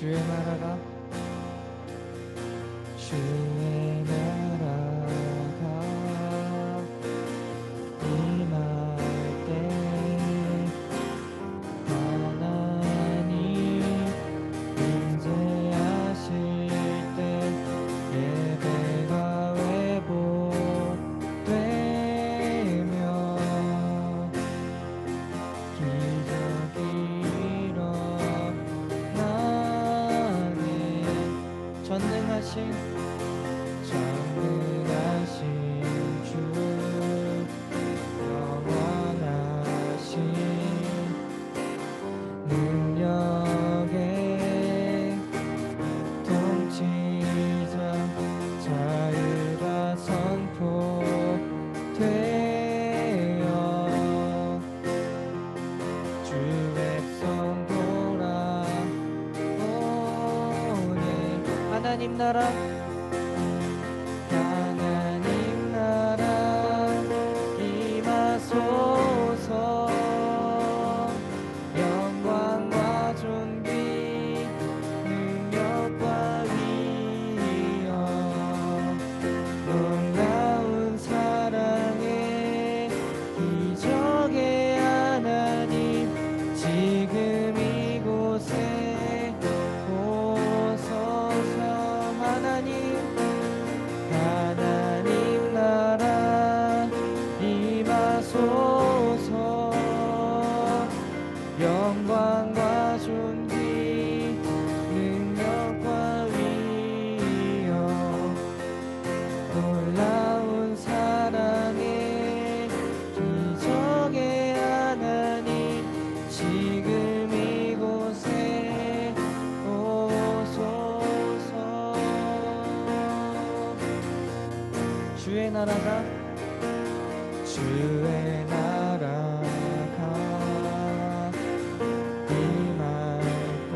주의 나라가 주의 나라가 임할 때 하나님 임재하실 때 예배가 회복되며 기적이 일어나네. 전능하신 주 영원하신 능력의 통치자 자유가 선포되어 주 백성 돌아오네. 하나님 나라 임하소서. 영광과 존귀 능력과 위엄 놀라운 사랑의 기적의 하나님 지금 이곳에 오소서. 하나님 나라 임하소서. 영광과 존귀 능력과 위엄 놀라운 사랑의 기적의 하나님 지금 이곳에 오소서. 주의 나라가 임할 때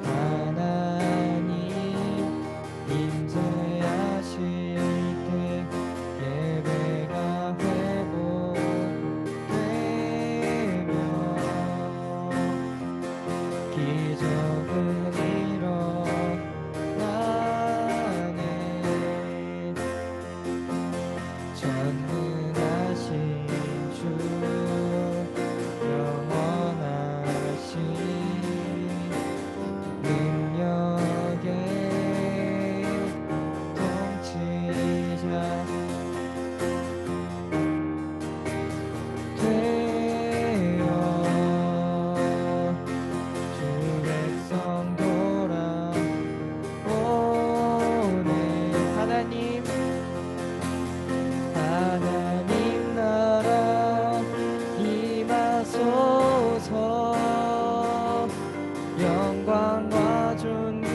하나님 임재하실 때 예배가 회복되며 기적은 일어나네. 전능하신 주 영원하신 능력의 통치자 되어 주 백성 돌아오네. 하나님 나라 임하소서. 영광과 존귀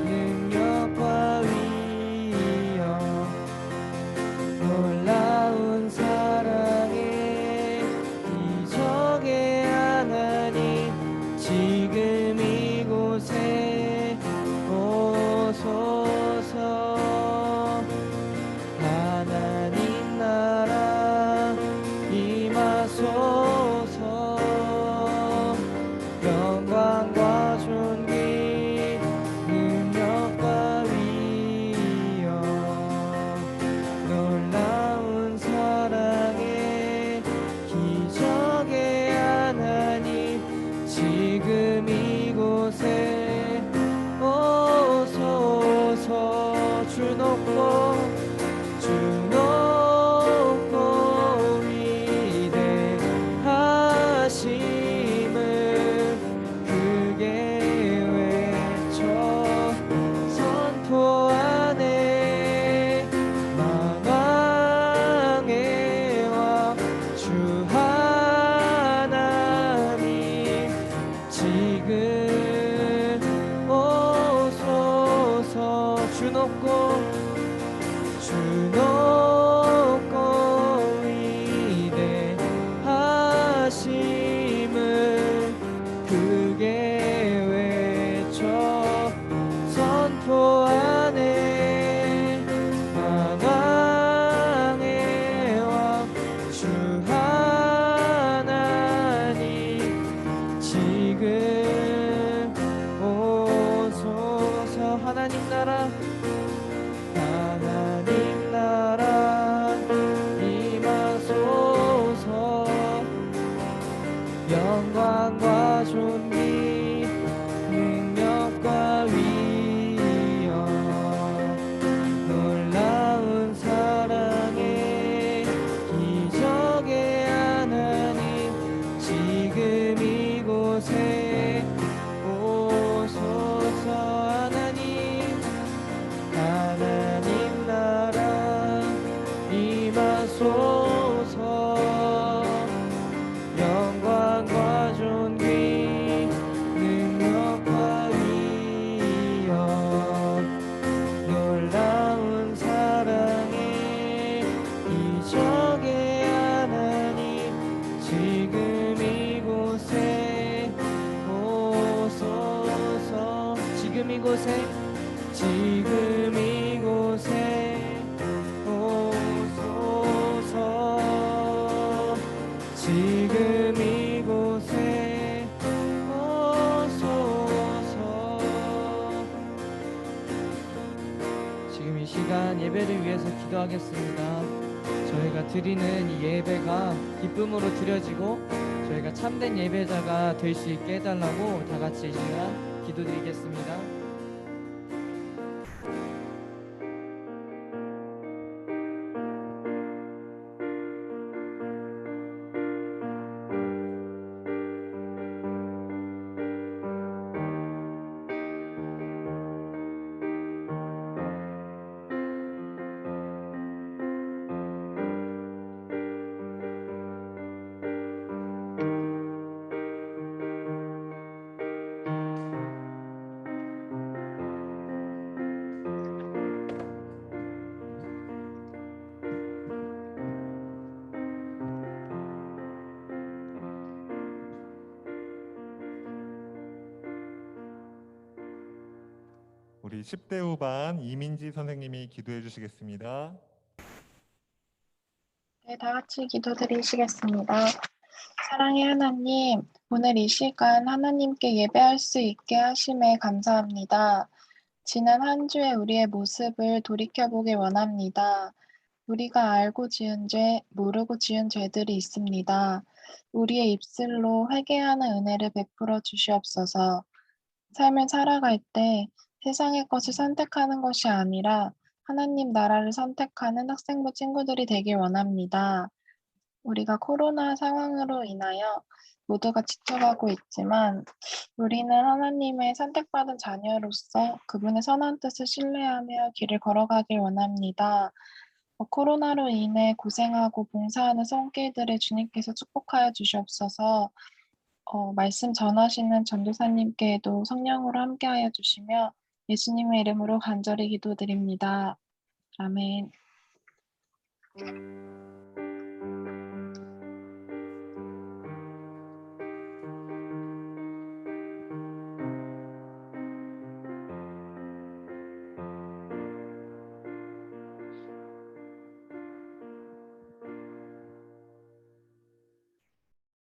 능력과 위엄 놀라운 사랑의 기적의 하나님 지금 이곳에 오소서. 하나님 나라 임하소서. 영광과 존귀 능력과 위엄 놀라운 사랑의 기적의 하나님 지금 이곳에 오소서. 주 높고 위대하심을 크게 외쳐 선포하네. 만왕의 왕 주 하나님 지금 오소서. 주 높고 위대하심을 크게 외쳐 선포하네. 만왕의 왕 주 하나님 지금 지금 이곳에 지금 이곳에 오소서 지금 이곳에 오소서. 지금 이 시간 예배를 위해서 기도하겠습니다. 저희가 드리는 이 예배가 기쁨으로 드려지고 저희가 참된 예배자가 될 수 있게 해달라고 다 같이 이 시간 기도드리겠습니다. 우리 10대 후반 이민지 선생님이 기도해 주시겠습니다. 네, 다 같이 기도드리시겠습니다. 사랑의 하나님, 오늘 이 시간 하나님께 예배할 수 있게 하심에 감사합니다. 지난 한 주의 우리의 모습을 돌이켜보길 원합니다. 우리가 알고 지은 죄, 모르고 지은 죄들이 있습니다. 우리의 입술로 회개하는 은혜를 베풀어 주시옵소서. 삶을 살아갈 때 세상의 것을 선택하는 것이 아니라 하나님 나라를 선택하는 학생부 친구들이 되길 원합니다. 우리가 코로나 상황으로 인하여 모두가 지쳐가고 있지만 우리는 하나님의 선택받은 자녀로서 그분의 선한 뜻을 신뢰하며 길을 걸어가길 원합니다. 코로나로 인해 고생하고 봉사하는 손길들을 주님께서 축복하여 주시옵소서. 말씀 전하시는 전도사님께도 성령으로 함께하여 주시며 예수님의 이름으로 간절히 기도드립니다. 아멘.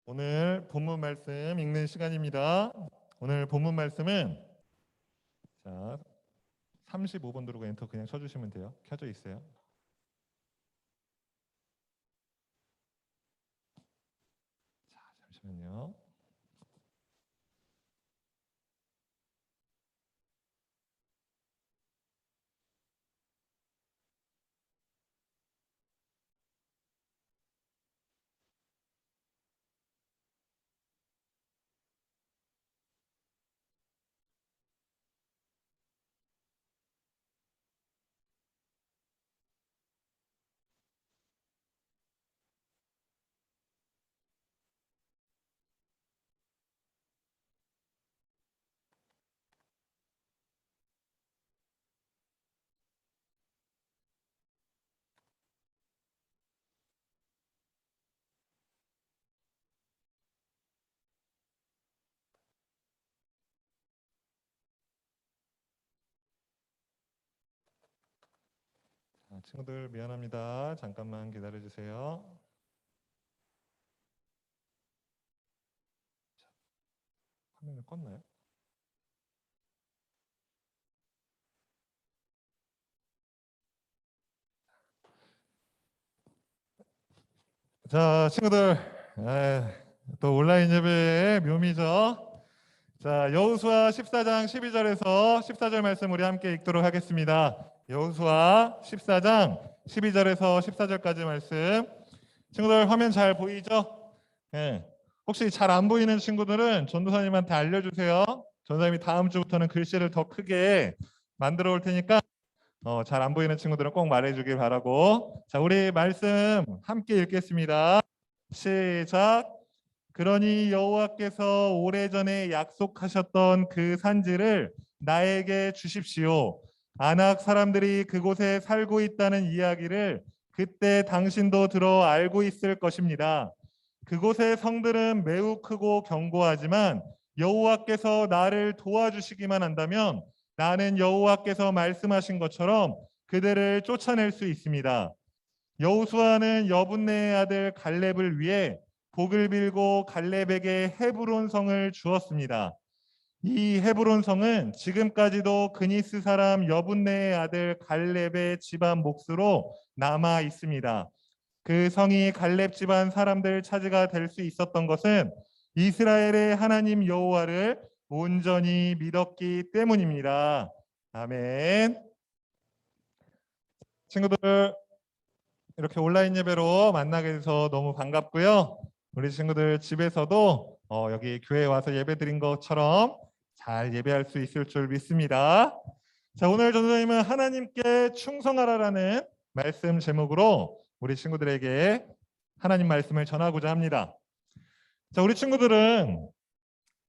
오늘 본문 말씀 읽는 시간입니다. 오늘 본문 말씀은 35번 누르고 엔터 그냥 쳐주시면 돼요. 켜져 있어요. 잠시만요. 친구들 미안합니다. 잠깐만 기다려 주세요. 화면을 껐나요? 자, 친구들, 또 온라인 예배의 묘미죠. 자, 여호수아 14장 12절에서 14절 말씀 우리 함께 읽도록 하겠습니다. 여호수아 14장 12절에서 14절까지 말씀. 친구들 화면 잘 보이죠? 네. 혹시 잘 안 보이는 친구들은 전도사님한테 알려주세요. 전도사님이 다음 주부터는 글씨를 더 크게 만들어 올 테니까 잘 안 보이는 친구들은 꼭 말해주길 바라고. 자, 우리 말씀 함께 읽겠습니다. 시작. 그러니 여호와께서 오래전에 약속하셨던 그 산지를 나에게 주십시오. 아낙 사람들이 그곳에 살고 있다는 이야기를 그때 당신도 들어 알고 있을 것입니다. 그곳의 성들은 매우 크고 견고하지만 여호와께서 나를 도와주시기만 한다면 나는 여호와께서 말씀하신 것처럼 그들을 쫓아낼 수 있습니다. 여호수아는 여분네의 아들 갈렙을 위해 복을 빌고 갈렙에게 헤브론 성을 주었습니다. 이 헤브론 성은 지금까지도 그니스 사람 여분네의 아들 갈렙의 집안 몫으로 남아 있습니다. 그 성이 갈렙 집안 사람들 차지가 될 수 있었던 것은 이스라엘의 하나님 여호와를 온전히 믿었기 때문입니다. 아멘. 친구들, 이렇게 온라인 예배로 만나게 돼서 너무 반갑고요. 우리 친구들 집에서도 여기 교회에 와서 예배 드린 것처럼 잘 예배할 수 있을 줄 믿습니다. 자, 오늘 전도사님은 하나님께 충성하라라는 말씀 제목으로 우리 친구들에게 하나님 말씀을 전하고자 합니다. 자, 우리 친구들은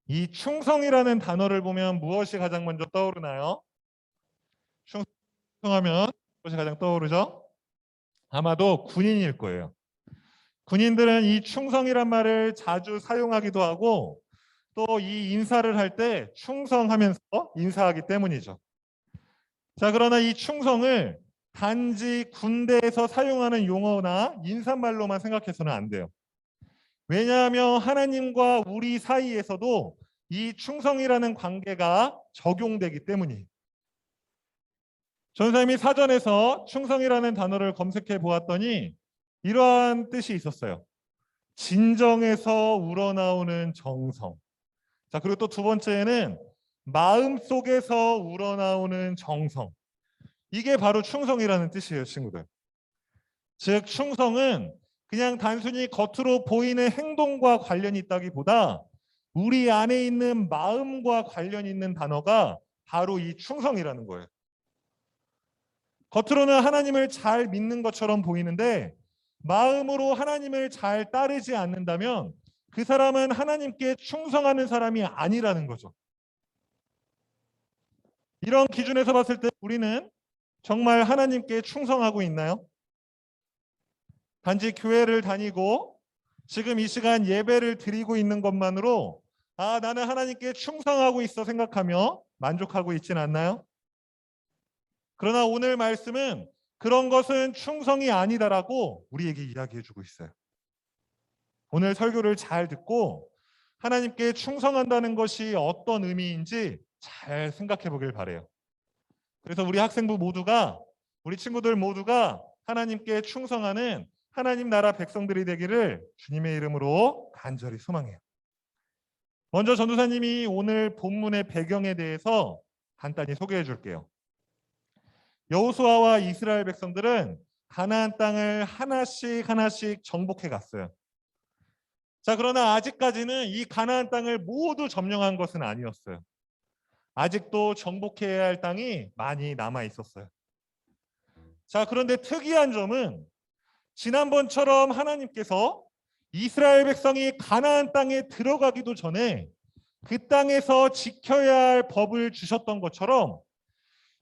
이 충성이라는 단어를 보면 무엇이 가장 먼저 떠오르나요? 충성하면 무엇이 가장 떠오르죠? 아마도 군인일 거예요. 군인들은 이 충성이란 말을 자주 사용하기도 하고 또 이 인사를 할 때 충성하면서 인사하기 때문이죠. 자, 그러나 이 충성을 단지 군대에서 사용하는 용어나 인사말로만 생각해서는 안 돼요. 왜냐하면 하나님과 우리 사이에서도 이 충성이라는 관계가 적용되기 때문이에요. 전사님이 사전에서 충성이라는 단어를 검색해 보았더니 이러한 뜻이 있었어요. 진정에서 우러나오는 정성. 자, 그리고 또 두 번째는 마음속에서 우러나오는 정성. 이게 바로 충성이라는 뜻이에요, 친구들. 즉, 충성은 그냥 단순히 겉으로 보이는 행동과 관련이 있다기보다 우리 안에 있는 마음과 관련이 있는 단어가 바로 이 충성이라는 거예요. 겉으로는 하나님을 잘 믿는 것처럼 보이는데 마음으로 하나님을 잘 따르지 않는다면 그 사람은 하나님께 충성하는 사람이 아니라는 거죠. 이런 기준에서 봤을 때 우리는 정말 하나님께 충성하고 있나요? 단지 교회를 다니고 지금 이 시간 예배를 드리고 있는 것만으로 나는 하나님께 충성하고 있어 생각하며 만족하고 있지는 않나요? 그러나 오늘 말씀은 그런 것은 충성이 아니다라고 우리에게 이야기해주고 있어요. 오늘 설교를 잘 듣고 하나님께 충성한다는 것이 어떤 의미인지 잘 생각해 보길 바라요. 그래서 우리 학생부 모두가, 우리 친구들 모두가 하나님께 충성하는 하나님 나라 백성들이 되기를 주님의 이름으로 간절히 소망해요. 먼저 전도사님이 오늘 본문의 배경에 대해서 간단히 소개해 줄게요. 여호수아와 이스라엘 백성들은 가나안 땅을 하나씩 정복해 갔어요. 자, 그러나 아직까지는 이 가나안 땅을 모두 점령한 것은 아니었어요. 아직도 정복해야 할 땅이 많이 남아 있었어요. 자, 그런데 특이한 점은 지난번처럼 하나님께서 이스라엘 백성이 가나안 땅에 들어가기도 전에 그 땅에서 지켜야 할 법을 주셨던 것처럼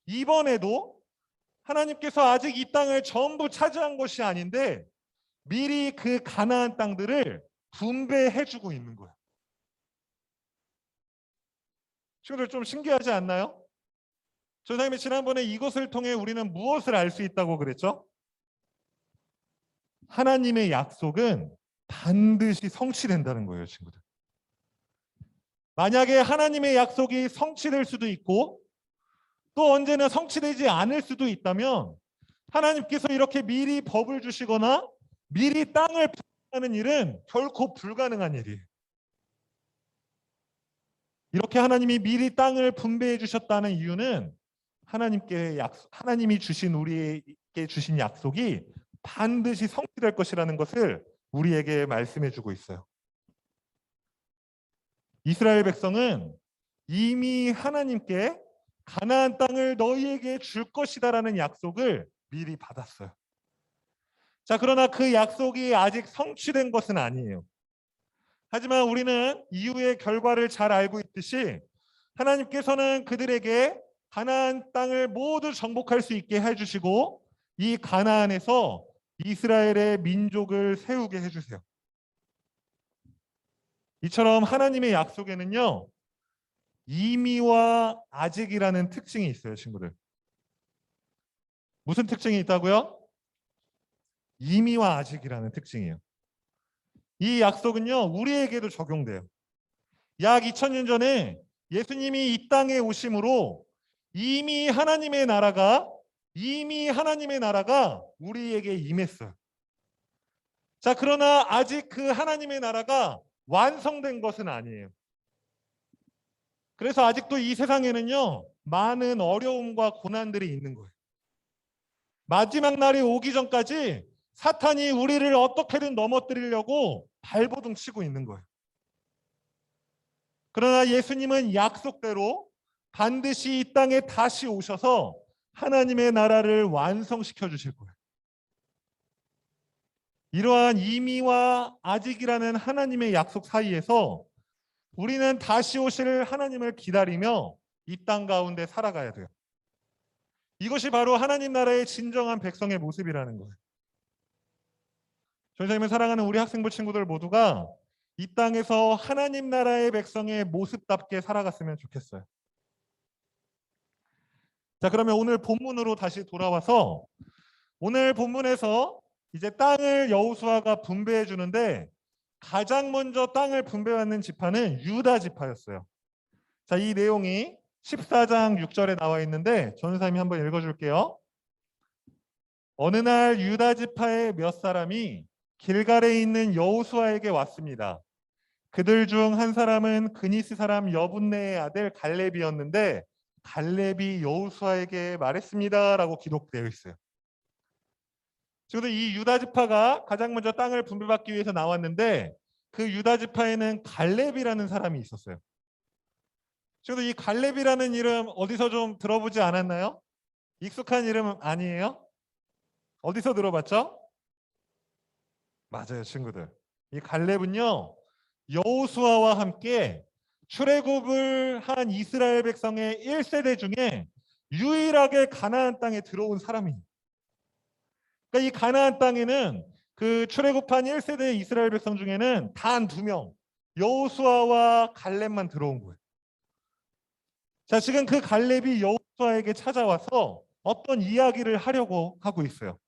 이번에도 하나님께서 아직 이 땅을 전부 차지한 것이 아닌데 미리 그 가나안 땅들을 분배해주고 있는 거예요. 친구들 좀 신기하지 않나요? 전사님이 지난번에 이것을 통해 우리는 무엇을 알 수 있다고 그랬죠? 하나님의 약속은 반드시 성취된다는 거예요, 친구들. 만약에 하나님의 약속이 성취될 수도 있고 또 언제나 성취되지 않을 수도 있다면 하나님께서 이렇게 미리 법을 주시거나 미리 땅을 분배하는 일은 결코 불가능한 일이에요. 이렇게 하나님이 미리 땅을 분배해 주셨다는 이유는 하나님이 주신 우리에게 주신 약속이 반드시 성취될 것이라는 것을 우리에게 말씀해 주고 있어요. 이스라엘 백성은 이미 하나님께 가나안 땅을 너희에게 줄 것이다라는 약속을 미리 받았어요. 자, 그러나 그 약속이 아직 성취된 것은 아니에요. 하지만 우리는 이후의 결과를 잘 알고 있듯이 하나님께서는 그들에게 가나안 땅을 모두 정복할 수 있게 해주시고 이 가나안에서 이스라엘의 민족을 세우게 해주세요. 이처럼 하나님의 약속에는요, 이미와 아직이라는 특징이 있어요, 친구들. 무슨 특징이 있다고요? 이미와 아직이라는 특징이에요. 이 약속은요, 우리에게도 적용돼요. 약 2000년 전에 예수님이 이 땅에 오심으로 이미 하나님의 나라가 우리에게 임했어요. 자, 그러나 아직 그 하나님의 나라가 완성된 것은 아니에요. 그래서 아직도 이 세상에는요, 많은 어려움과 고난들이 있는 거예요. 마지막 날이 오기 전까지 사탄이 우리를 어떻게든 넘어뜨리려고 발버둥 치고 있는 거예요. 그러나 예수님은 약속대로 반드시 이 땅에 다시 오셔서 하나님의 나라를 완성시켜 주실 거예요. 이러한 이미와 아직이라는 하나님의 약속 사이에서 우리는 다시 오실 하나님을 기다리며 이 땅 가운데 살아가야 돼요. 이것이 바로 하나님 나라의 진정한 백성의 모습이라는 거예요. 선생님을 사랑하는 우리 학생부 친구들 모두가 이 땅에서 하나님 나라의 백성의 모습답게 살아갔으면 좋겠어요. 자, 그러면 오늘 본문으로 다시 돌아와서 오늘 본문에서 이제 땅을 여호수아가 분배해 주는데 가장 먼저 땅을 분배받는 지파는 유다 지파였어요. 자, 이 내용이 14장 6절에 나와 있는데 전사님이 한번 읽어줄게요. 어느 날 유다 지파의 몇 사람이 길갈에 있는 여호수아에게 왔습니다. 그들 중 한 사람은 그니스 사람 여분네의 아들 갈렙이었는데 갈렙이 여호수아에게 말했습니다라고 기록되어 있어요. 지금 이 유다 지파가 가장 먼저 땅을 분배받기 위해서 나왔는데 그 유다 지파에는 갈렙이라는 사람이 있었어요. 지금 이 갈렙이라는 이름 어디서 좀 들어보지 않았나요? 익숙한 이름 아니에요? 어디서 들어봤죠? 맞아요, 친구들. 이 갈렙은요, 여호수아와 함께 출애굽을 한 이스라엘 백성의 1세대 중에 유일하게 가나안 땅에 들어온 사람입니다. 그러니까 이 가나안 땅에는 그 출애굽한 1세대 이스라엘 백성 중에는 단 2명, 여호수아와 갈렙만 들어온 거예요. 자, 지금 그 갈렙이 여호수아에게 찾아와서 어떤 이야기를 하려고 하고 있어요.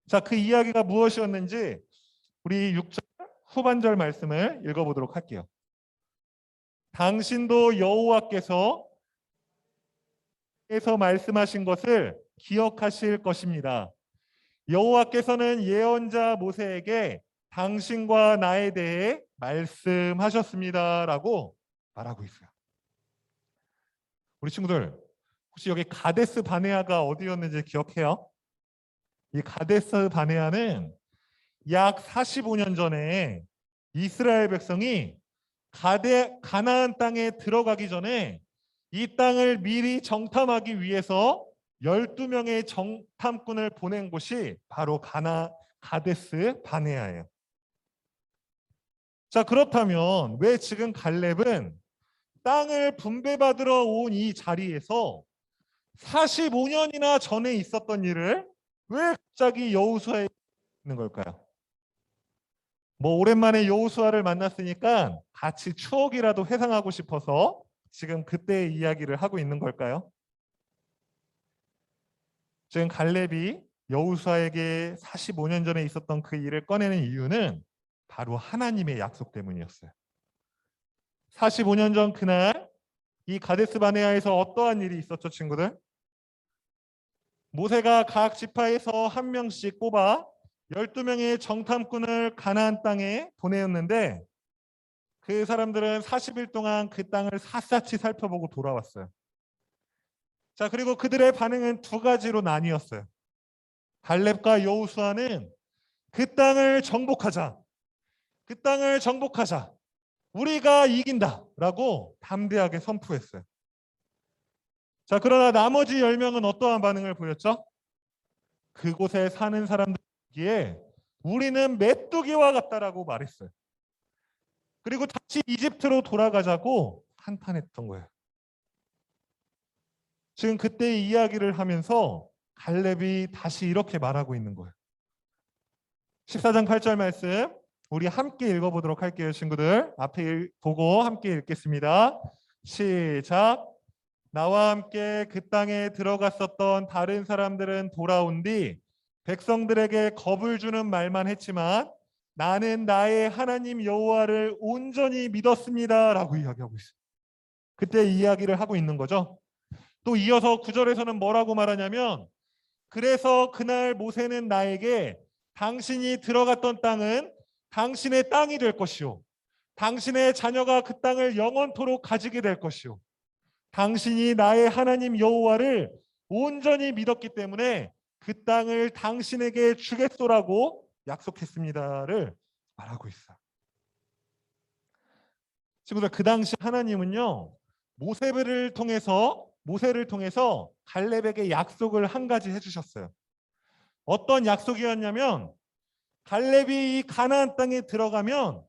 자, 그 이야기가 무엇이었는지 우리 6절 후반절 말씀을 읽어보도록 할게요. 당신도 여호와께서 말씀하신 것을 기억하실 것입니다. 여호와께서는 예언자 모세에게 당신과 나에 대해 말씀하셨습니다라고 말하고 있어요. 우리 친구들 혹시 여기 가데스 바네아가 어디였는지 기억해요? 이 가데스 바네아는 약 45년 전에 이스라엘 백성이 가나안 땅에 들어가기 전에 이 땅을 미리 정탐하기 위해서 12명의 정탐꾼을 보낸 곳이 바로 가데스 바네아예요. 자, 그렇다면 왜 지금 갈렙은 땅을 분배받으러 온 이 자리에서 45년이나 전에 있었던 일을 왜 갑자기 여호수아에 있는 걸까요? 뭐 오랜만에 여호수아를 만났으니까 같이 추억이라도 회상하고 싶어서 지금 그때의 이야기를 하고 있는 걸까요? 지금 갈렙이 여호수아에게 45년 전에 있었던 그 일을 꺼내는 이유는 바로 하나님의 약속 때문이었어요. 45년 전 그날 이 가데스 바네아에서 어떠한 일이 있었죠, 친구들? 모세가 각 지파에서 한 명씩 뽑아 12명의 정탐꾼을 가나안 땅에 보내었는데 그 사람들은 40일 동안 그 땅을 샅샅이 살펴보고 돌아왔어요. 자, 그리고 그들의 반응은 두 가지로 나뉘었어요. 갈렙과 여호수아는 그 땅을 정복하자. 그 땅을 정복하자. 우리가 이긴다라고 담대하게 선포했어요. 자, 그러나 나머지 10명은 어떠한 반응을 보였죠? 그곳에 사는 사람들에게 우리는 메뚜기와 같다라고 말했어요. 그리고 다시 이집트로 돌아가자고 한탄했던 거예요. 지금 그때 이야기를 하면서 갈렙이 다시 이렇게 말하고 있는 거예요. 14장 8절 말씀 우리 함께 읽어보도록 할게요. 친구들 앞에 보고 함께 읽겠습니다. 시작. 나와 함께 그 땅에 들어갔었던 다른 사람들은 돌아온 뒤 백성들에게 겁을 주는 말만 했지만 나는 나의 하나님 여호와를 온전히 믿었습니다라고 이야기하고 있어요. 그때 이야기를 하고 있는 거죠. 또 이어서 9절에서는 뭐라고 말하냐면 그래서 그날 모세는 나에게 당신이 들어갔던 땅은 당신의 땅이 될 것이요 당신의 자녀가 그 땅을 영원토록 가지게 될 것이요 당신이 나의 하나님 여호와를 온전히 믿었기 때문에 그 땅을 당신에게 주겠소라고 약속했습니다를 말하고 있어요. 친구들, 그 당시 하나님은요 모세를 통해서 갈렙에게 약속을 한 가지 해주셨어요. 어떤 약속이었냐면 갈렙이 이 가나안 땅에 들어가면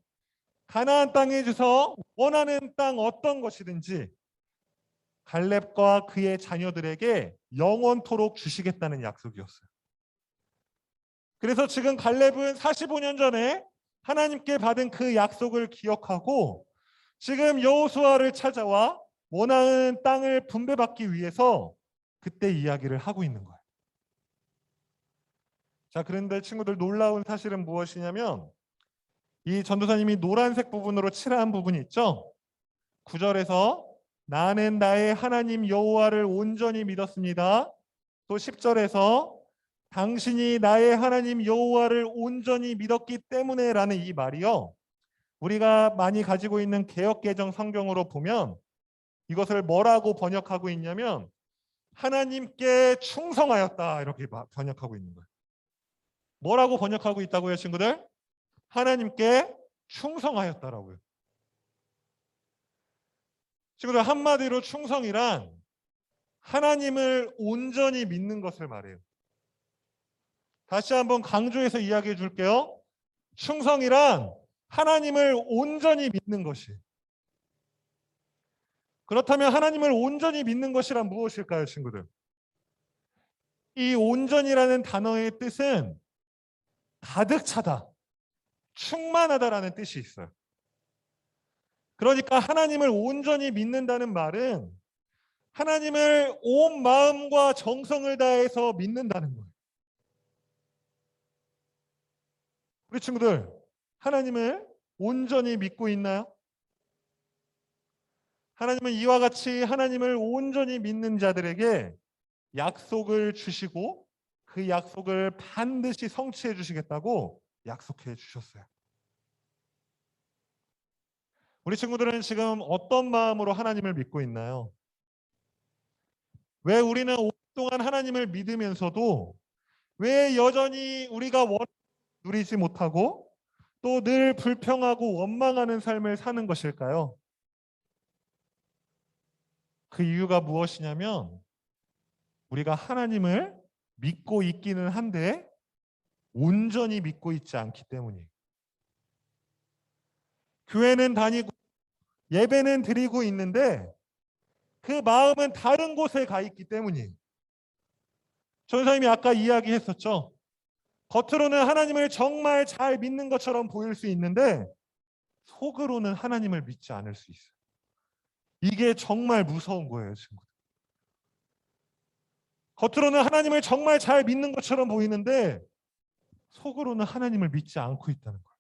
가나안 땅에서 원하는 땅 어떤 것이든지 갈렙과 그의 자녀들에게 영원토록 주시겠다는 약속이었어요. 그래서 지금 갈렙은 45년 전에 하나님께 받은 그 약속을 기억하고 지금 여호수아를 찾아와 원하는 땅을 분배받기 위해서 그때 이야기를 하고 있는 거예요. 자, 그런데 친구들 놀라운 사실은 무엇이냐면 이 전도사님이 노란색 부분으로 칠한 부분이 있죠. 9절에서 나는 나의 하나님 여호와를 온전히 믿었습니다. 또 10절에서 당신이 나의 하나님 여호와를 온전히 믿었기 때문에라는 이 말이요. 우리가 많이 가지고 있는 개역개정 성경으로 보면 이것을 뭐라고 번역하고 있냐면 하나님께 충성하였다 이렇게 번역하고 있는 거예요. 뭐라고 번역하고 있다고요, 친구들? 하나님께 충성하였다라고요. 친구들, 한마디로 충성이란 하나님을 온전히 믿는 것을 말해요. 다시 한번 강조해서 이야기해 줄게요. 충성이란 하나님을 온전히 믿는 것이. 그렇다면 하나님을 온전히 믿는 것이란 무엇일까요, 친구들? 이 온전이라는 단어의 뜻은 가득 차다, 충만하다라는 뜻이 있어요. 그러니까 하나님을 온전히 믿는다는 말은 하나님을 온 마음과 정성을 다해서 믿는다는 거예요. 우리 친구들, 하나님을 온전히 믿고 있나요? 하나님은 이와 같이 하나님을 온전히 믿는 자들에게 약속을 주시고 그 약속을 반드시 성취해 주시겠다고 약속해 주셨어요. 우리 친구들은 지금 어떤 마음으로 하나님을 믿고 있나요? 왜 우리는 오랫동안 하나님을 믿으면서도 왜 여전히 우리가 누리지 못하고 또 늘 불평하고 원망하는 삶을 사는 것일까요? 그 이유가 무엇이냐면 우리가 하나님을 믿고 있기는 한데 온전히 믿고 있지 않기 때문이에요. 교회는 다니고 예배는 드리고 있는데 그 마음은 다른 곳에 가 있기 때문이에요. 전사님이 아까 이야기했었죠. 겉으로는 하나님을 정말 잘 믿는 것처럼 보일 수 있는데 속으로는 하나님을 믿지 않을 수 있어요. 이게 정말 무서운 거예요, 친구들. 겉으로는 하나님을 정말 잘 믿는 것처럼 보이는데 속으로는 하나님을 믿지 않고 있다는 거예요.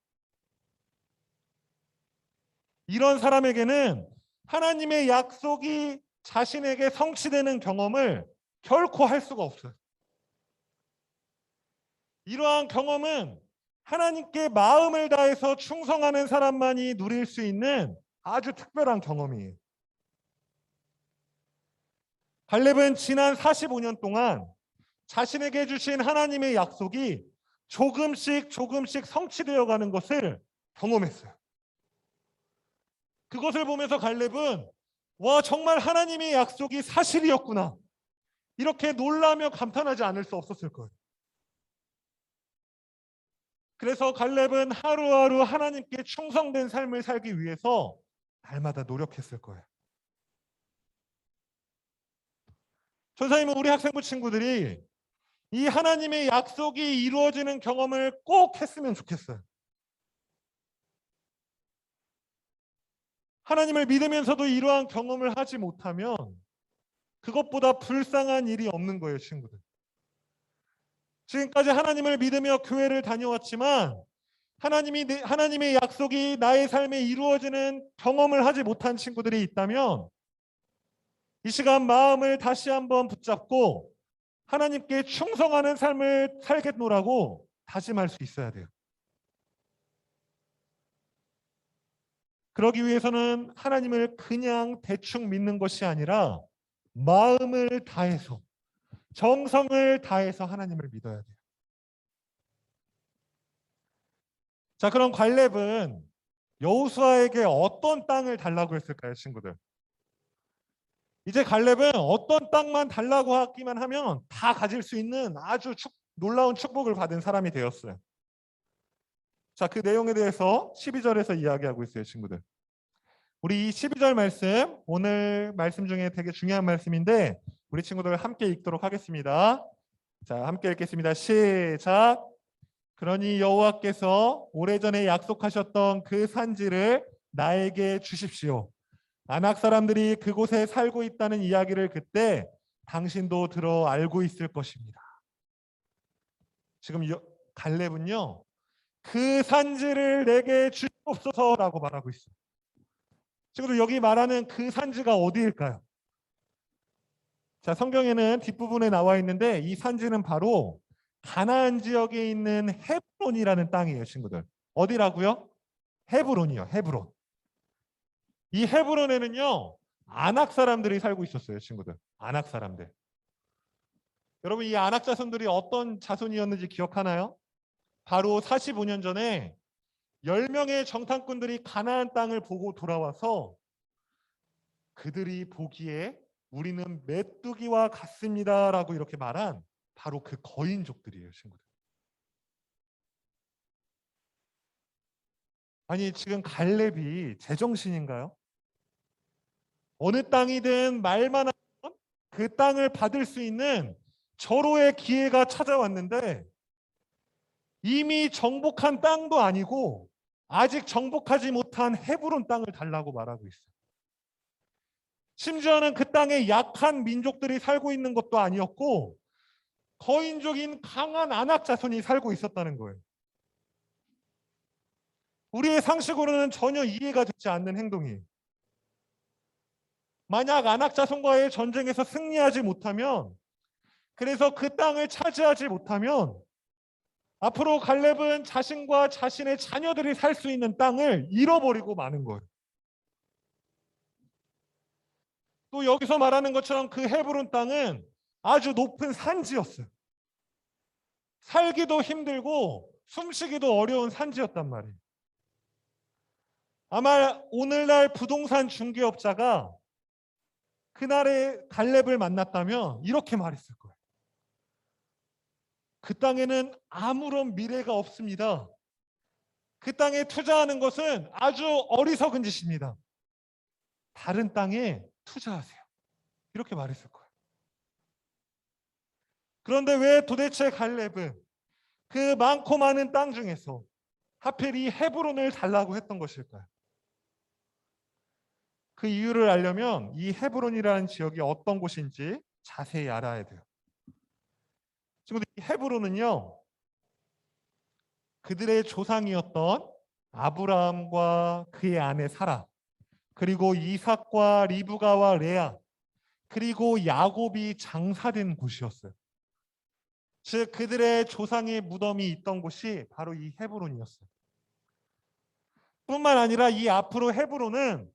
이런 사람에게는 하나님의 약속이 자신에게 성취되는 경험을 결코 할 수가 없어요. 이러한 경험은 하나님께 마음을 다해서 충성하는 사람만이 누릴 수 있는 아주 특별한 경험이에요. 갈렙은 지난 45년 동안 자신에게 주신 하나님의 약속이 조금씩 성취되어 가는 것을 경험했어요. 그것을 보면서 갈렙은 와, 정말 하나님의 약속이 사실이었구나, 이렇게 놀라며 감탄하지 않을 수 없었을 거예요. 그래서 갈렙은 하루하루 하나님께 충성된 삶을 살기 위해서 날마다 노력했을 거예요. 전사님은 우리 학생부 친구들이 이 하나님의 약속이 이루어지는 경험을 꼭 했으면 좋겠어요. 하나님을 믿으면서도 이러한 경험을 하지 못하면 그것보다 불쌍한 일이 없는 거예요, 친구들. 지금까지 하나님을 믿으며 교회를 다녀왔지만 하나님의 약속이 나의 삶에 이루어지는 경험을 하지 못한 친구들이 있다면 이 시간 마음을 다시 한번 붙잡고 하나님께 충성하는 삶을 살겠노라고 다짐할 수 있어야 돼요. 그러기 위해서는 하나님을 그냥 대충 믿는 것이 아니라 마음을 다해서, 정성을 다해서 하나님을 믿어야 돼요. 자, 그럼 갈렙은 여호수아에게 어떤 땅을 달라고 했을까요, 친구들? 이제 갈렙은 어떤 땅만 달라고 하기만 하면 다 가질 수 있는 아주 놀라운 축복을 받은 사람이 되었어요. 자, 그 내용에 대해서 12절에서 이야기하고 있어요, 친구들. 우리 이 12절 말씀, 오늘 말씀 중에 되게 중요한 말씀인데 우리 친구들 함께 읽도록 하겠습니다. 자, 함께 읽겠습니다. 시작. 그러니 여호와께서 오래전에 약속하셨던 그 산지를 나에게 주십시오. 아낙 사람들이 그곳에 살고 있다는 이야기를 그때 당신도 들어 알고 있을 것입니다. 지금 갈렙은요, 그 산지를 내게 주옵소서라고 말하고 있어요. 지금 여기 말하는 그 산지가 어디일까요? 자, 성경에는 뒷부분에 나와 있는데 이 산지는 바로 가나안 지역에 있는 헤브론이라는 땅이에요, 친구들. 어디라고요? 헤브론이요, 헤브론. 이 헤브론에는요, 아낙 사람들이 살고 있었어요, 친구들. 아낙 사람들. 여러분, 이 아낙 자손들이 어떤 자손이었는지 기억하나요? 바로 45년 전에 10명의 정탐꾼들이 가나안 땅을 보고 돌아와서 그들이 보기에 우리는 메뚜기와 같습니다라고 이렇게 말한 바로 그 거인족들이에요, 친구들. 아니, 지금 갈렙이 제정신인가요? 어느 땅이든 말만 하면 그 땅을 받을 수 있는 절호의 기회가 찾아왔는데 이미 정복한 땅도 아니고 아직 정복하지 못한 헤브론 땅을 달라고 말하고 있어요. 심지어는 그 땅에 약한 민족들이 살고 있는 것도 아니었고 거인족인 강한 아낙 자손이 살고 있었다는 거예요. 우리의 상식으로는 전혀 이해가 되지 않는 행동이에요. 만약 아낙 자손과의 전쟁에서 승리하지 못하면, 그래서 그 땅을 차지하지 못하면 앞으로 갈렙은 자신과 자신의 자녀들이 살 수 있는 땅을 잃어버리고 마는 거예요. 또 여기서 말하는 것처럼 그 헤브론 땅은 아주 높은 산지였어요. 살기도 힘들고 숨쉬기도 어려운 산지였단 말이에요. 아마 오늘날 부동산 중개업자가 그날의 갈렙을 만났다면 이렇게 말했을 거예요. 그 땅에는 아무런 미래가 없습니다. 그 땅에 투자하는 것은 아주 어리석은 짓입니다. 다른 땅에 투자하세요. 이렇게 말했을 거예요. 그런데 왜 도대체 갈렙은 그 많고 많은 땅 중에서 하필 이 헤브론을 달라고 했던 것일까요? 그 이유를 알려면 이 헤브론이라는 지역이 어떤 곳인지 자세히 알아야 돼요. 친구들, 이 헤브론은요, 그들의 조상이었던 아브라함과 그의 아내 사라, 그리고 이삭과 리브가와 레아, 그리고 야곱이 장사된 곳이었어요. 즉 그들의 조상의 무덤이 있던 곳이 바로 이 헤브론이었어요. 뿐만 아니라 이 앞으로 헤브론은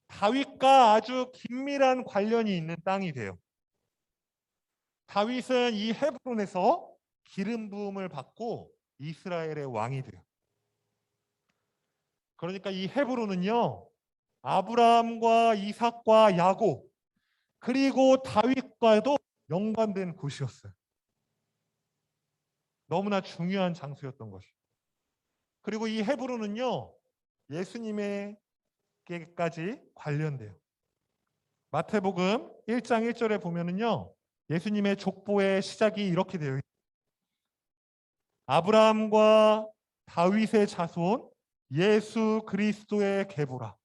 다윗과 아주 긴밀한 관련이 있는 땅이 돼요. 다윗은 이 헤브론에서 기름 부음을 받고 이스라엘의 왕이 돼요. 그러니까 이 헤브론은요, 아브라함과 이삭과 야곱 그리고 다윗과도 연관된 곳이었어요. 너무나 중요한 장소였던 것이죠. 그리고 이 헤브론은요, 예수님에게까지 관련돼요. 마태복음 1장 1절에 보면은요, 예수님의 족보의 시작이 이렇게 되어 있어요. 아브라함과 다윗의 자손 예수 그리스도의 계보라.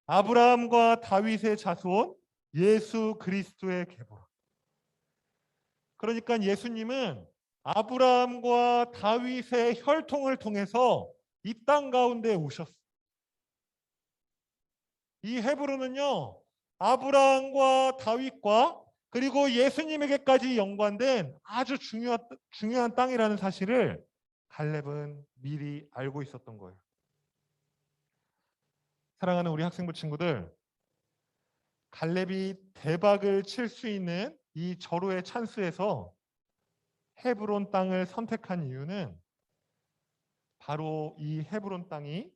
아브라함과 다윗의 자손 예수 그리스도의 계보라. 그러니까 예수님은 아브라함과 다윗의 혈통을 통해서 이 땅 가운데 오셨어요. 이 헤브론은요, 아브라함과 다윗과 그리고 예수님에게까지 연관된 아주 중요한 땅이라는 사실을 갈렙은 미리 알고 있었던 거예요. 사랑하는 우리 학생부 친구들, 갈렙이 대박을 칠 수 있는 이 절호의 찬스에서 헤브론 땅을 선택한 이유는 바로 이 헤브론 땅이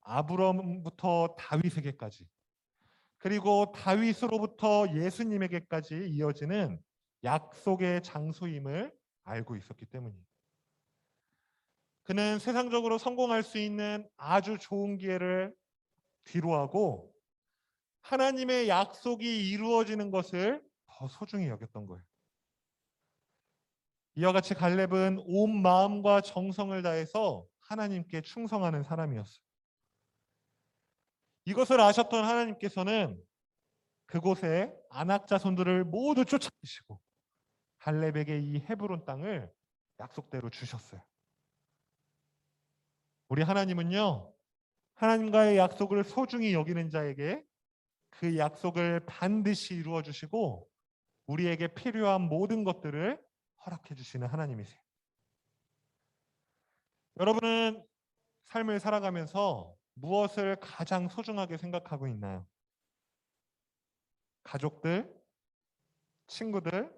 아브라함부터 다윗에게까지 그리고 다윗으로부터 예수님에게까지 이어지는 약속의 장소임을 알고 있었기 때문이에요. 그는 세상적으로 성공할 수 있는 아주 좋은 기회를 뒤로하고 하나님의 약속이 이루어지는 것을 더 소중히 여겼던 거예요. 이와 같이 갈렙은 온 마음과 정성을 다해서 하나님께 충성하는 사람이었어요. 이것을 아셨던 하나님께서는 그곳에 아낙 자손들을 모두 쫓아내시고 갈렙에게 이 헤브론 땅을 약속대로 주셨어요. 우리 하나님은요, 하나님과의 약속을 소중히 여기는 자에게 그 약속을 반드시 이루어 주시고 우리에게 필요한 모든 것들을 허락해 주시는 하나님이세요. 여러분은 삶을 살아가면서 무엇을 가장 소중하게 생각하고 있나요? 가족들, 친구들,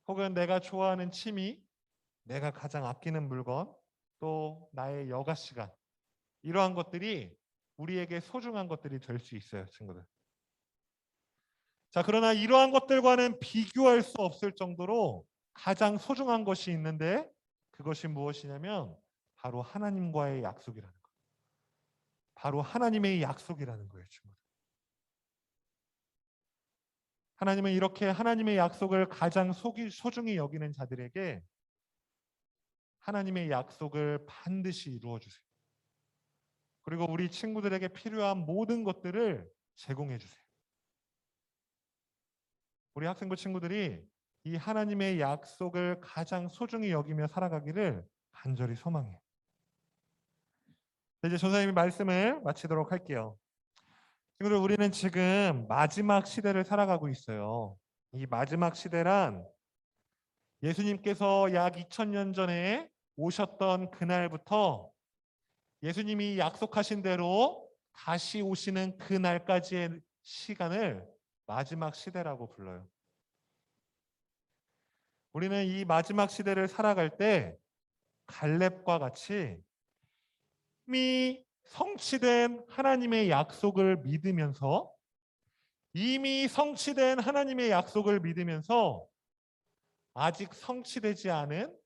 혹은 내가 좋아하는 취미, 내가 가장 아끼는 물건, 또 나의 여가 시간, 이러한 것들이 우리에게 소중한 것들이 될 수 있어요, 친구들. 자, 그러나 이러한 것들과는 비교할 수 없을 정도로 가장 소중한 것이 있는데 그것이 무엇이냐면 바로 하나님과의 약속이라는 거예요. 바로 하나님의 약속이라는 거예요, 친구들. 하나님은 이렇게 하나님의 약속을 가장 소중히 여기는 자들에게 하나님의 약속을 반드시 이루어 주세요. 그리고 우리 친구들에게 필요한 모든 것들을 제공해 주세요. 우리 학생부 친구들이 이 하나님의 약속을 가장 소중히 여기며 살아가기를 간절히 소망해요. 이제 전사님이 말씀을 마치도록 할게요. 친구들, 우리는 지금 마지막 시대를 살아가고 있어요. 이 마지막 시대란 예수님께서 약 2000년 전에 오셨던 그날부터 예수님이 약속하신 대로 다시 오시는 그날까지의 시간을 마지막 시대라고 불러요. 우리는 이 마지막 시대를 살아갈 때 갈렙과 같이 이미 성취된 하나님의 약속을 믿으면서 이미 성취된 하나님의 약속을 믿으면서 아직 성취되지 않은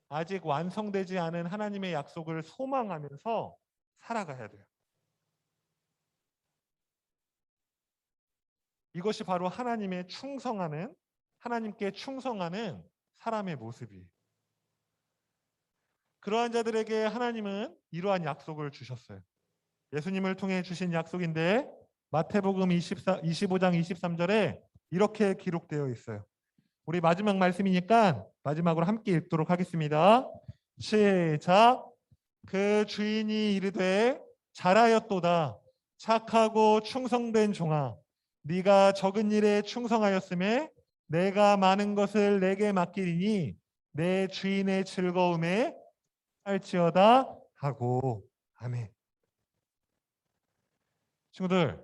아직 완성되지 않은 하나님의 약속을 소망하면서 살아가야 돼요. 이것이 바로 하나님께 충성하는 사람의 모습이에요. 그러한 자들에게 하나님은 이러한 약속을 주셨어요. 예수님을 통해 주신 약속인데 마태복음 25장 23절에 이렇게 기록되어 있어요. 우리 마지막 말씀이니까 마지막으로 함께 읽도록 하겠습니다. 시작. 그 주인이 이르되 잘하였도다 착하고 충성된 종아, 네가 적은 일에 충성하였음에 내가 많은 것을 내게 맡기리니 내 주인의 즐거움에 할지어다 하고. 아멘. 친구들,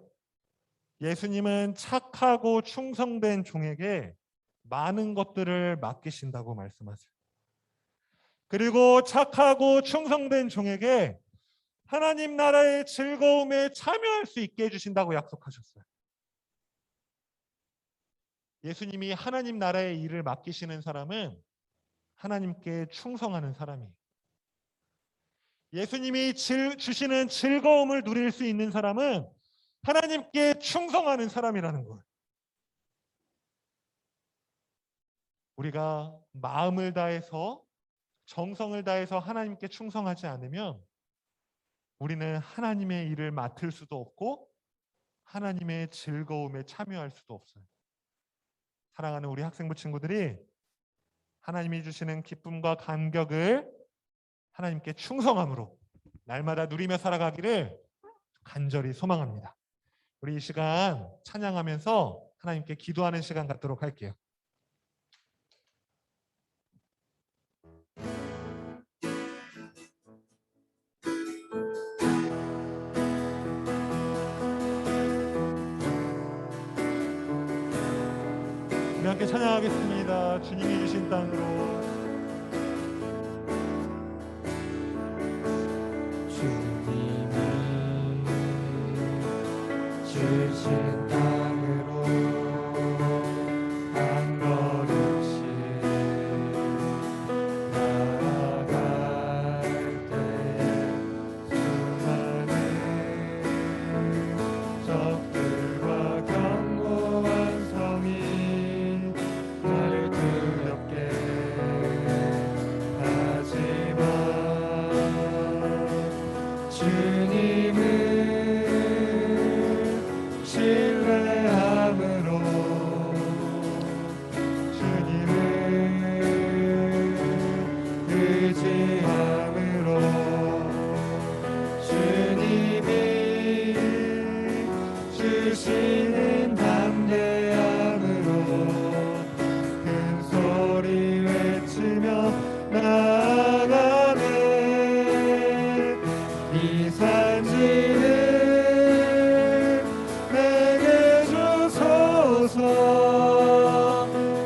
예수님은 착하고 충성된 종에게 많은 것들을 맡기신다고 말씀하세요. 그리고 착하고 충성된 종에게 하나님 나라의 즐거움에 참여할 수 있게 해주신다고 약속하셨어요. 예수님이 하나님 나라의 일을 맡기시는 사람은 하나님께 충성하는 사람이에요. 예수님이 주시는 즐거움을 누릴 수 있는 사람은 하나님께 충성하는 사람이라는 거예요. 우리가 마음을 다해서 정성을 다해서 하나님께 충성하지 않으면 우리는 하나님의 일을 맡을 수도 없고 하나님의 즐거움에 참여할 수도 없어요. 사랑하는 우리 학생부 친구들이 하나님이 주시는 기쁨과 감격을 하나님께 충성함으로 날마다 누리며 살아가기를 간절히 소망합니다. 우리 이 시간 찬양하면서 하나님께 기도하는 시간 갖도록 할게요. 우리 함께 찬양하겠습니다. 주님이 주신 땅으로. 주님이 주신 땅으로 한 걸음씩 나아갈 때에 수많은 적들과 견고한 성이 나를 두렵게 하지만 주님을 신뢰함으로 주님을 의지함으로 주님이 주시는 담대함으로 큰 소리 외치며 나아가네. 이 산지를 내게 주소서.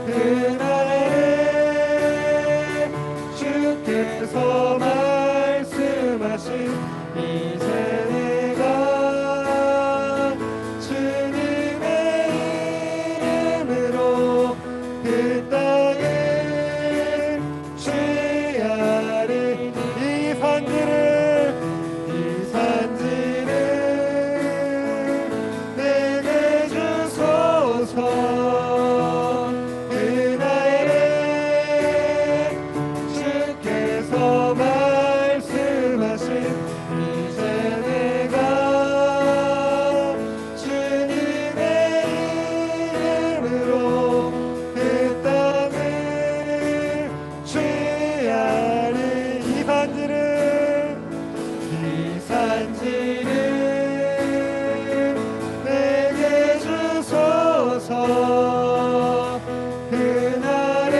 그날에 주께서 말씀하신 이제 내가 주님의 이름으로 그 땅을 취하리. 이 산지를 내게 주소서. 그날에 주께서 말씀하신 이제 내가 주님의 이름으로 그 땅을 취하리. 이 산지를 내게 주소서. 그날에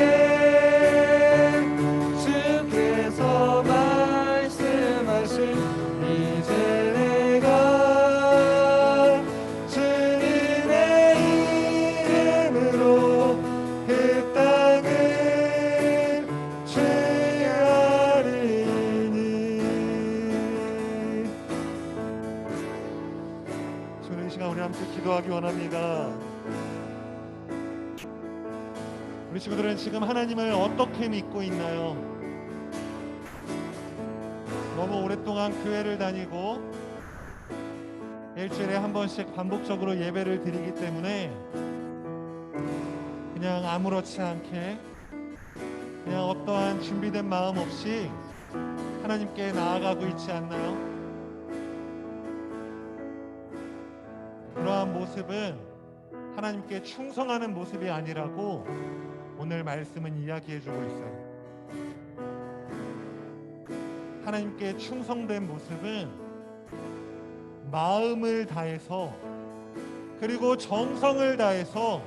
주께서 말씀하신 이제 내가 주님의 이름으로 그 땅을 취하리니. 저는 이 시간 우리 함께 기도하기 원합니다. 우리 친구들은 지금 하나님을 어떻게 믿고 있나요? 너무 오랫동안 교회를 다니고 일주일에 한 번씩 반복적으로 예배를 드리기 때문에 그냥 아무렇지 않게 그냥 어떠한 준비된 마음 없이 하나님께 나아가고 있지 않나요? 그러한 모습은 하나님께 충성하는 모습이 아니라고 오늘 말씀은 이야기해주고 있어요. 하나님께 충성된 모습은 마음을 다해서 그리고 정성을 다해서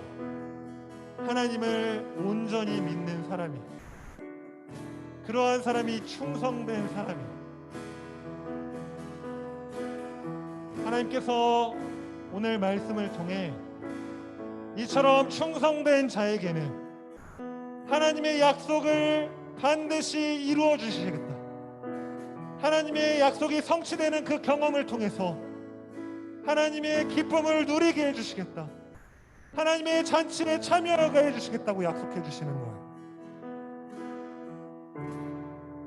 하나님을 온전히 믿는 사람이, 그러한 사람이 충성된 사람이. 하나님께서 오늘 말씀을 통해 이처럼 충성된 자에게는 하나님의 약속을 반드시 이루어 주시겠다. 하나님의 약속이 성취되는 그 경험을 통해서 하나님의 기쁨을 누리게 해주시겠다. 하나님의 잔치에 참여하게 해주시겠다고 약속해 주시는 거예요.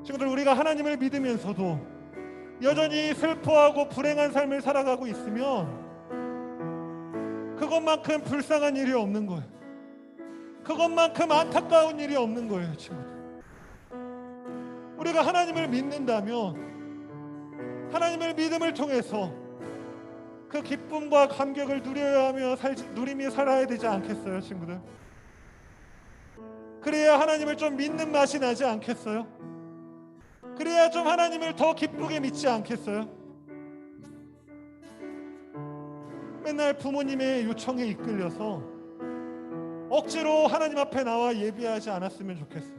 친구들, 우리가 하나님을 믿으면서도 여전히 슬퍼하고 불행한 삶을 살아가고 있으면 그것만큼 불쌍한 일이 없는 거예요. 그것만큼 안타까운 일이 없는 거예요, 친구들. 우리가 하나님을 믿는다면 하나님을 믿음을 통해서 그 기쁨과 감격을 누리며 살아야 되지 않겠어요, 친구들? 그래야 하나님을 좀 믿는 맛이 나지 않겠어요? 그래야 좀 하나님을 더 기쁘게 믿지 않겠어요? 맨날 부모님의 요청에 이끌려서 억지로 하나님 앞에 나와 예배하지 않았으면 좋겠어요.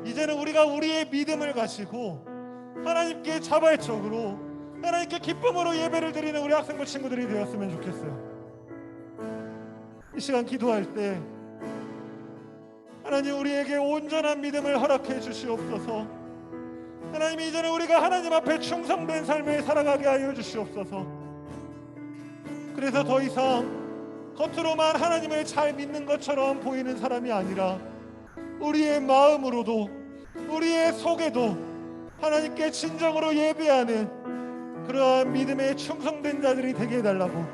이제는 우리가 우리의 믿음을 가지고 하나님께 자발적으로 하나님께 기쁨으로 예배를 드리는 우리 학생부 친구들이 되었으면 좋겠어요. 이 시간 기도할 때 하나님 우리에게 온전한 믿음을 허락해 주시옵소서. 하나님 이제는 우리가 하나님 앞에 충성된 삶을 살아가게 하여 주시옵소서. 그래서 더 이상 겉으로만 하나님을 잘 믿는 것처럼 보이는 사람이 아니라 우리의 마음으로도 우리의 속에도 하나님께 진정으로 예배하는 그러한 믿음에 충성된 자들이 되게 해달라고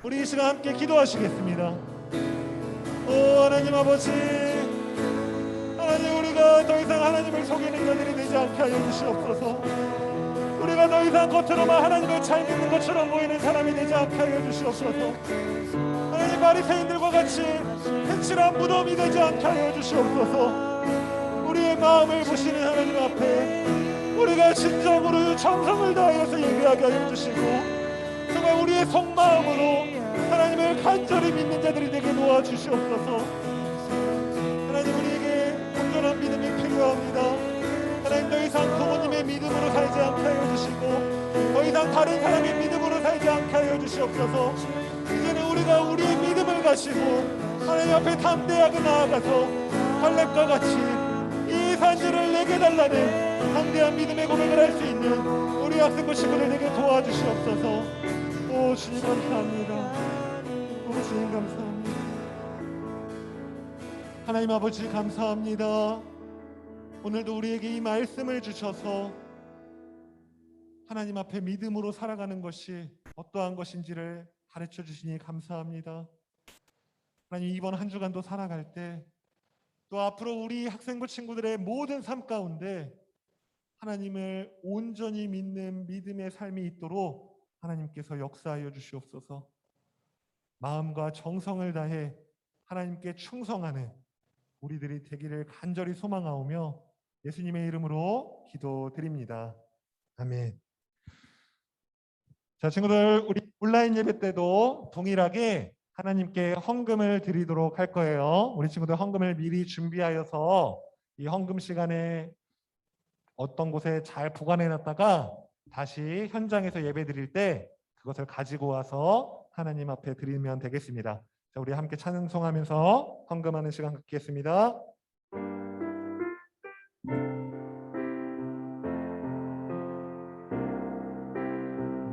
우리 이 시간 함께 기도하시겠습니다. 오 하나님 아버지, 하나님 우리가 더 이상 하나님을 속이는 자들이 되지 않게 하여 주시옵소서. 우리가 더 이상 겉으로만 하나님을 잘 믿는 것처럼 보이는 사람이 되지 않게 하여 주시옵소서. 하나님 바리새인들과 같이 색칠한 무덤이 되지 않게 하여 주시옵소서. 우리의 마음을 보시는 하나님 앞에 우리가 진정으로 정성을 다하여서 예배하게 하여 주시고 정말 우리의 속마음으로 하나님을 간절히 믿는 자들이 되게 도와주시옵소서. 하나님 우리에게 온전한 믿음이 필요합니다. 하나님 더 이상 부모님의 믿음으로 살지 않게 하여 주시고 더 이상 다른 사람의 믿음으로 살지 않게 하여 주시옵소서. 이제는 우리가 우리의 믿음을 가지고 하나님 앞에 담대하게 나아가서 갈렙과 같이 이 산지를 내게 달라는 강대한 믿음의 고백을 할 수 있는 우리 학생부 친구들 되게 도와주시옵소서. 오 주님 감사합니다. 오 주님 감사합니다. 하나님 아버지 감사합니다. 오늘도 우리에게 이 말씀을 주셔서 하나님 앞에 믿음으로 살아가는 것이 어떠한 것인지를 가르쳐 주시니 감사합니다. 하나님 이번 한 주간도 살아갈 때 또 앞으로 우리 학생부 친구들의 모든 삶 가운데 하나님을 온전히 믿는 믿음의 삶이 있도록 하나님께서 역사하여 주시옵소서. 마음과 정성을 다해 하나님께 충성하는 우리들이 되기를 간절히 소망하오며 예수님의 이름으로 기도드립니다. 아멘. 자, 친구들 우리 온라인 예배 때도 동일하게 하나님께 헌금을 드리도록 할 거예요. 우리 친구들 헌금을 미리 준비하여서 이 헌금 시간에 어떤 곳에 잘 보관해 놨다가 다시 현장에서 예배 드릴 때 그것을 가지고 와서 하나님 앞에 드리면 되겠습니다. 자, 우리 함께 찬송하면서 헌금하는 시간 갖겠습니다.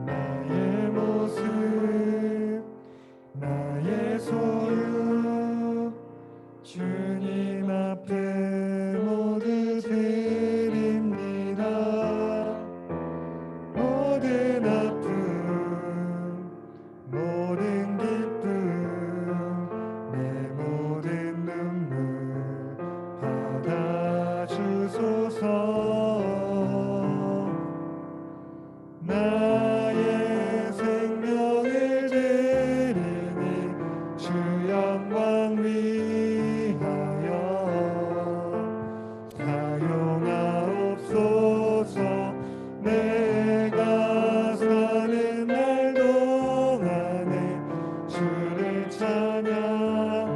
나의 모습, 나의 소유, 주님 앞에 모두 드립니다. 모든 아픔, 모든 기쁨, 내 모든 눈물 받아주소서. 나의 생명을 드리니 주 영광 위하여 사용하옵소서. 내가 사는 날 동안에 주를 찬양하며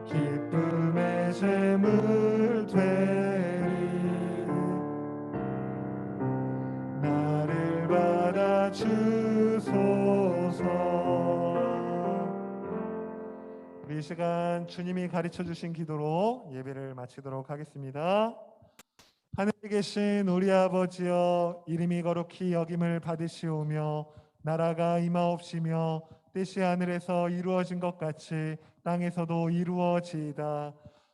기쁨의 제물 되리. 나를 받아주소서. 우리 이 시간 주님이 가르쳐 주신 기도로 예배를 마치도록 하겠습니다. 하늘에 계신 우리 아버지여, 이름이 거룩히 여김을 받으시오며 나라가 임하옵시며 뜻이 하늘에서 이루어진 것 같이 땅에서도 이루어지이다.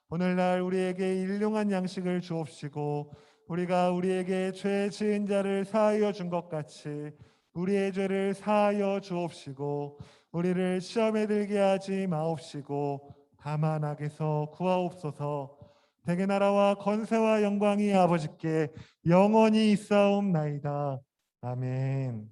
오늘날 우리에게 일용할 양식을 주옵시고 우리가 우리에게 죄 지은 자를 사하여 준 것 같이 우리의 죄를 사하여 주옵시고 우리를 시험에 들게 하지 마옵시고 다만 악에서 구하옵소서. 대개 나라와 건세와 영광이 아버지께 영원히 있사옵나이다. 아멘.